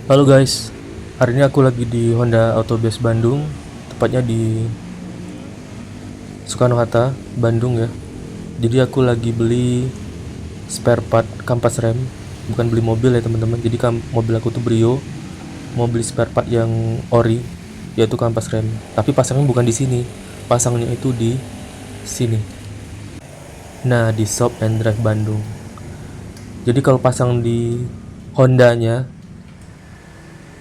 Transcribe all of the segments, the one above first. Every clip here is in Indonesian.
Halo guys, hari ini aku lagi di Honda Autobase Bandung, tepatnya di Soekarno-Hatta, Bandung ya. Jadi aku lagi beli spare part kampas rem, bukan beli mobil ya teman-teman. Jadi mobil aku tuh Brio, mau beli spare part yang ori, yaitu kampas rem. Tapi pasangnya bukan di sini, pasangnya itu di sini. Nah, di Shop and Drive Bandung. Jadi kalau pasang di Hondanya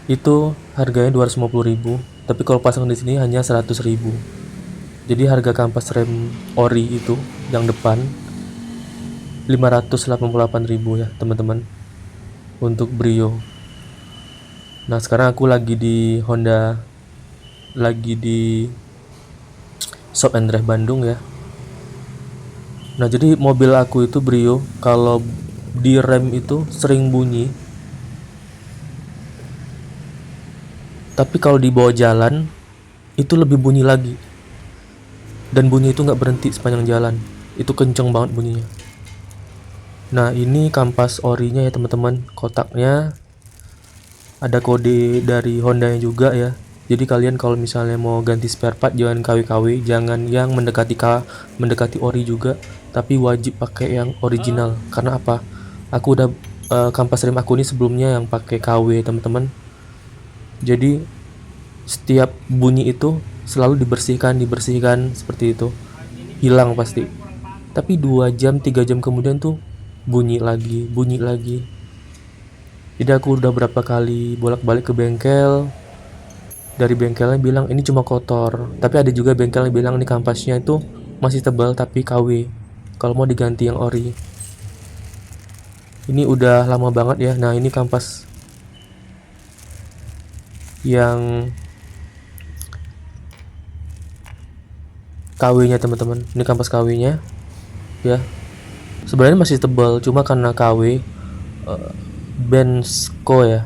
itu harganya 250.000, tapi kalau pasang di sini hanya 100.000. Jadi harga kampas rem ori itu yang depan 588.000 ya teman-teman, untuk Brio. Nah sekarang aku lagi di Honda, lagi di Shop and Drive Bandung ya. Nah jadi mobil aku itu Brio, kalau di rem itu sering bunyi, tapi kalau di bawah jalan itu lebih bunyi lagi. Dan bunyi itu nggak berhenti sepanjang jalan, itu kenceng banget bunyinya. Nah ini kampas orinya ya teman-teman, kotaknya ada kode dari Honda juga ya. Jadi kalian kalau misalnya mau ganti spare part jangan KW-KW, jangan yang mendekati ori juga, tapi wajib pakai yang original. Karena apa? Aku udah kampas rem aku ini sebelumnya yang pakai KW teman-teman. Jadi setiap bunyi itu selalu dibersihkan seperti itu. Hilang pasti. Tapi 2 jam 3 jam kemudian tuh bunyi lagi, bunyi lagi. Jadi aku udah berapa kali bolak-balik ke bengkel. Dari bengkelnya bilang ini cuma kotor, tapi ada juga bengkel yang bilang ini kampasnya itu masih tebal tapi KW, kalau mau diganti yang ori. Ini udah lama banget ya. Nah ini kampas yang KW nya teman-teman, ini kampas KW nya ya. Sebenarnya masih tebal, cuma karena KW Bensko ya.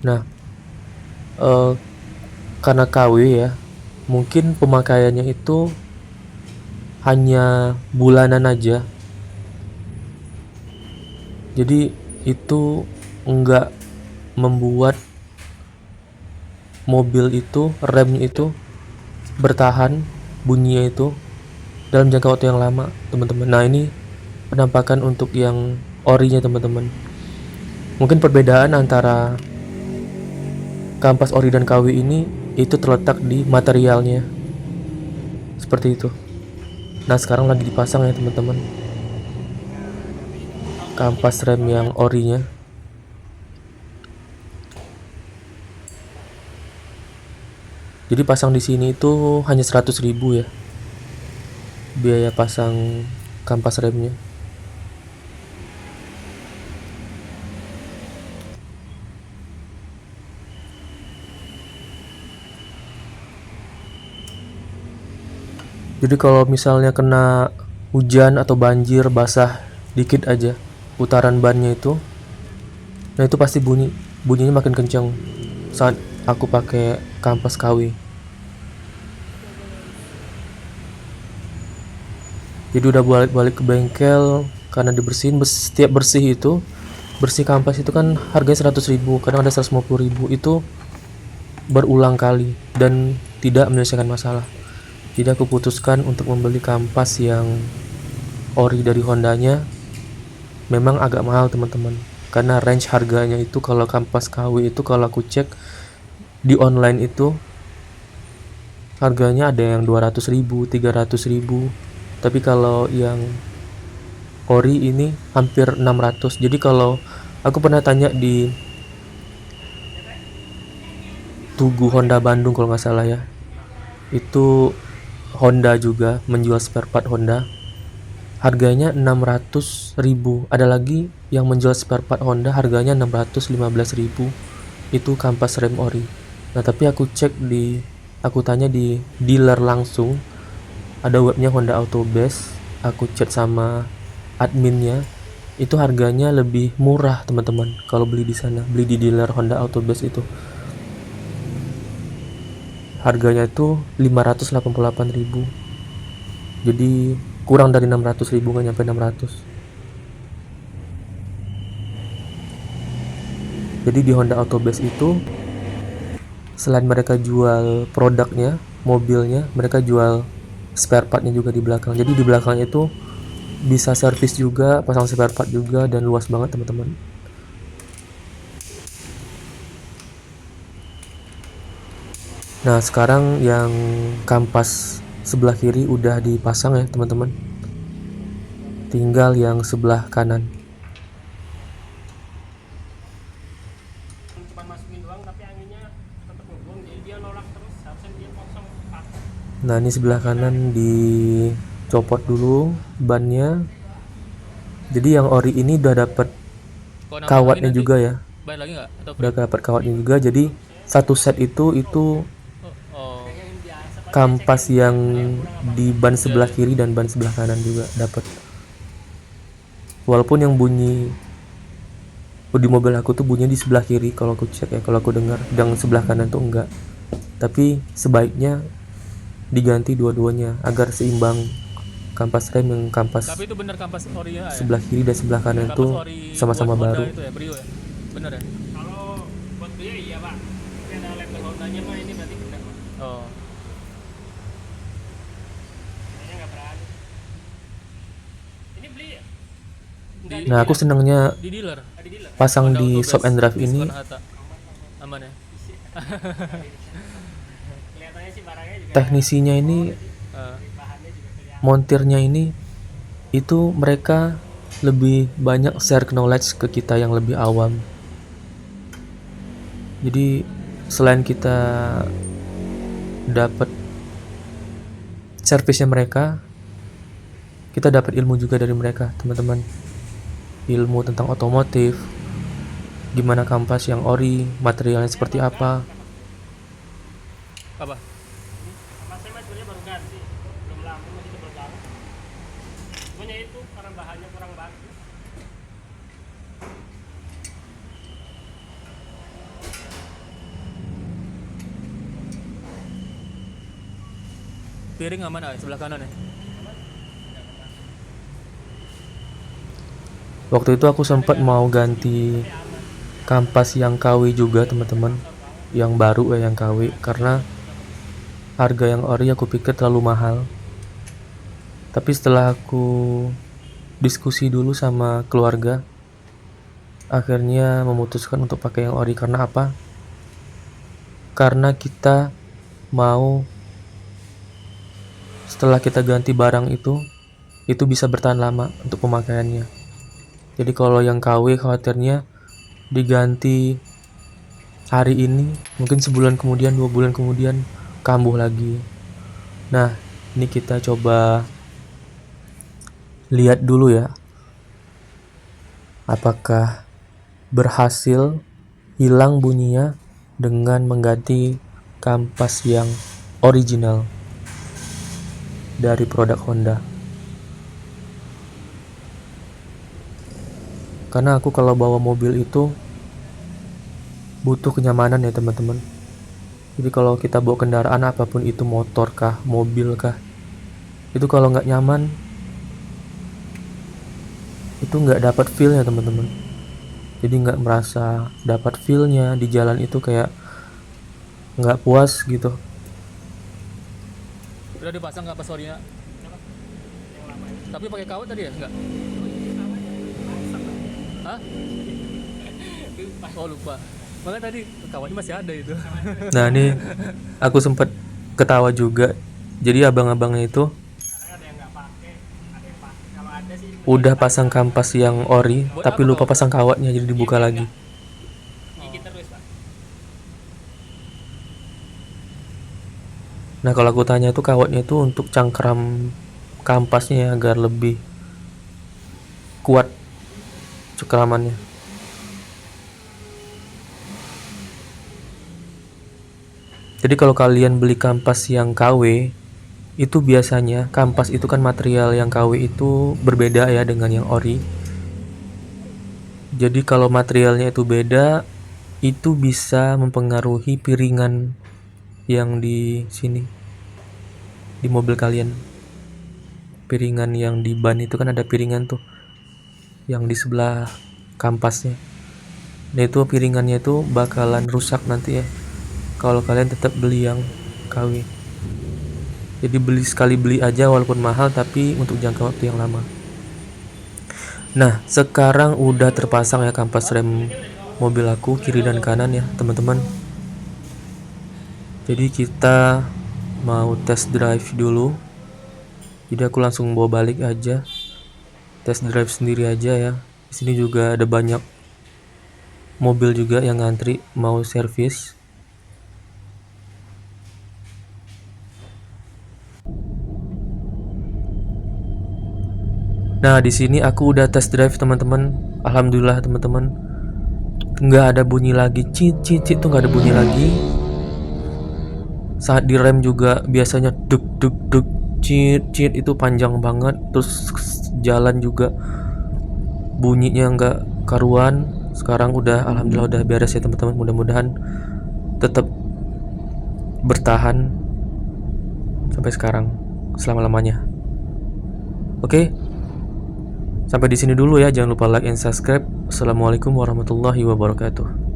Nah eh, karena KW ya, mungkin pemakaiannya itu hanya bulanan aja. Jadi itu enggak membuat mobil itu, remnya itu bertahan bunyinya itu dalam jangka waktu yang lama teman-teman. Nah ini penampakan untuk yang orinya teman-teman. Mungkin perbedaan antara kampas ori dan KW ini itu terletak di materialnya, seperti itu. Nah sekarang lagi dipasang ya teman-teman, kampas rem yang orinya. Jadi pasang di sini itu hanya 100.000 ya, biaya pasang kampas remnya. Jadi kalau misalnya kena hujan atau banjir basah dikit aja putaran bannya itu, nah itu pasti bunyinya makin kencang saat aku pakai kampas KW. Jadi udah balik-balik ke bengkel karena dibersihin. Setiap bersih itu, bersih kampas itu kan harganya 100.000, kadang ada 150.000, itu berulang kali dan tidak menyelesaikan masalah. Jadi aku putuskan untuk membeli kampas yang ori dari Hondanya. Memang agak mahal teman-teman, karena range harganya itu kalau kampas KW itu kalau aku cek di online itu harganya ada yang 200.000, 300.000. Tapi kalau yang ori ini hampir 600. Jadi kalau aku pernah tanya di Tugu Honda Bandung kalau nggak salah ya, itu Honda juga menjual spare part Honda, harganya 600.000. Ada lagi yang menjual spare part Honda harganya 615.000, itu kampas rem ori. Nah tapi aku tanya di dealer langsung, ada webnya Honda Autobase, aku chat sama adminnya, itu harganya lebih murah teman-teman kalau beli di sana, beli di dealer Honda Autobase itu harganya itu 588.000. Jadi kurang dari 600.000, nggak nyampe 600. Jadi di Honda Autobase itu selain mereka jual produknya, mobilnya, mereka jual spare partnya juga di belakang. Jadi di belakangnya itu bisa servis juga, pasang spare part juga, dan luas banget teman-teman. Nah sekarang yang kampas sebelah kiri udah dipasang ya teman-teman, tinggal yang sebelah kanan. Nah ini sebelah kanan dicopot dulu bannya. Jadi yang ori ini udah dapet kawatnya juga ya, udah dapat kawatnya juga. Jadi satu set itu kampas yang di ban sebelah kiri dan ban sebelah kanan juga dapat. Walaupun yang bunyi di mobil aku tuh bunyinya di sebelah kiri kalau aku cek ya, kalau aku dengar, dan sebelah kanan tuh enggak. Tapi sebaiknya diganti dua-duanya agar seimbang kampas rem yang kampas Tapi itu bener kampas ori ya? sebelah kiri dan sebelah kanan itu sama-sama baru. Itu ya, Brio ya? Bener ya? Kalau buat Brio iya Pak, tapi ada label Hondanya mah ini berarti benar Pak. Oh. Kayaknya nggak berani. Ini beli ya? Nah aku senangnya Di dealer. Di dealer. pasang Honda di Autobase, shop and drive ini. Soekarno Hatta. Aman ya? Kelihatannya sih barangnya juga. Teknisinya ini, Bahannya juga kelihatan. montirnya ini, itu mereka lebih banyak share knowledge ke kita yang lebih awam. Jadi selain kita dapat servisnya mereka, kita dapat ilmu juga dari mereka teman-teman. Ilmu tentang otomotif, gimana kampas yang ori, materialnya seperti apa. Apa? Kampasnya mah sebenarnya baru ganti, belum lama masih tebal banget. Pokoknya itu karena bahannya kurang bagus. Piring aman ah, sebelah kanan ya? Waktu itu aku sempat mau ganti kampas yang KW juga teman-teman, yang baru ya, yang KW, karena harga yang ori aku pikir terlalu mahal. Tapi setelah aku diskusi dulu sama keluarga, akhirnya memutuskan untuk pakai yang ori. Karena apa? Karena kita mau setelah kita ganti barang itu bisa bertahan lama untuk pemakaiannya. Jadi kalau yang KW khawatirnya diganti hari ini, mungkin sebulan kemudian, 2 bulan kemudian kambuh lagi. Nah ini kita coba lihat dulu ya, apakah berhasil hilang bunyinya dengan mengganti kampas yang original dari produk Honda. Karena aku kalau bawa mobil itu butuh kenyamanan ya teman-teman. Jadi kalau kita bawa kendaraan apapun itu, motor kah, mobil kah, itu kalau nggak nyaman, itu nggak dapat feel-nya teman-teman. Jadi nggak merasa dapat feel-nya di jalan, itu kayak nggak puas gitu. Udah dipasang kampas orinya? Tapi pakai kawat tadi ya? Enggak? Hah? Oh lupa. Makanya tadi kawatnya masih ada itu. Nah ini aku sempat ketawa juga. Jadi abang-abangnya itu Ada yang nggak pakai, ada yang pakai. Kalau ada sih udah pasang kampas yang ori, tapi lupa pasang kawatnya, jadi dibuka lagi. gigit terus Pak. Nah kalau aku tanya tuh kawatnya itu untuk cangkram kampasnya ya, agar lebih kuat cengkramannya. Jadi kalau kalian beli kampas yang KW, itu biasanya kampas itu kan material yang KW itu berbeda ya dengan yang ori. Jadi kalau materialnya itu beda, itu bisa mempengaruhi piringan yang di sini, di mobil kalian. Piringan yang di ban itu kan ada piringan tuh, yang di sebelah kampasnya. Nah itu piringannya itu bakalan rusak nanti ya kalau kalian tetap beli yang KW. Jadi beli sekali beli aja walaupun mahal, tapi untuk jangka waktu yang lama. Nah sekarang udah terpasang ya kampas rem mobil aku kiri dan kanan ya teman-teman. Jadi kita mau test drive dulu. Jadi aku langsung bawa balik aja, test drive sendiri aja ya. Di sini juga ada banyak mobil juga yang ngantri mau servis. Nah di sini aku udah test drive teman-teman. Alhamdulillah teman-teman, nggak ada bunyi lagi, cit tuh nggak ada bunyi lagi. Saat direm juga biasanya duk duk duk, cit itu panjang banget. Terus jalan juga bunyinya nggak karuan. Sekarang udah alhamdulillah udah beres ya teman-teman. Mudah-mudahan tetap bertahan sampai sekarang selama-lamanya. Oke. Sampai di sini dulu ya. Jangan lupa like and subscribe. Assalamualaikum warahmatullahi wabarakatuh.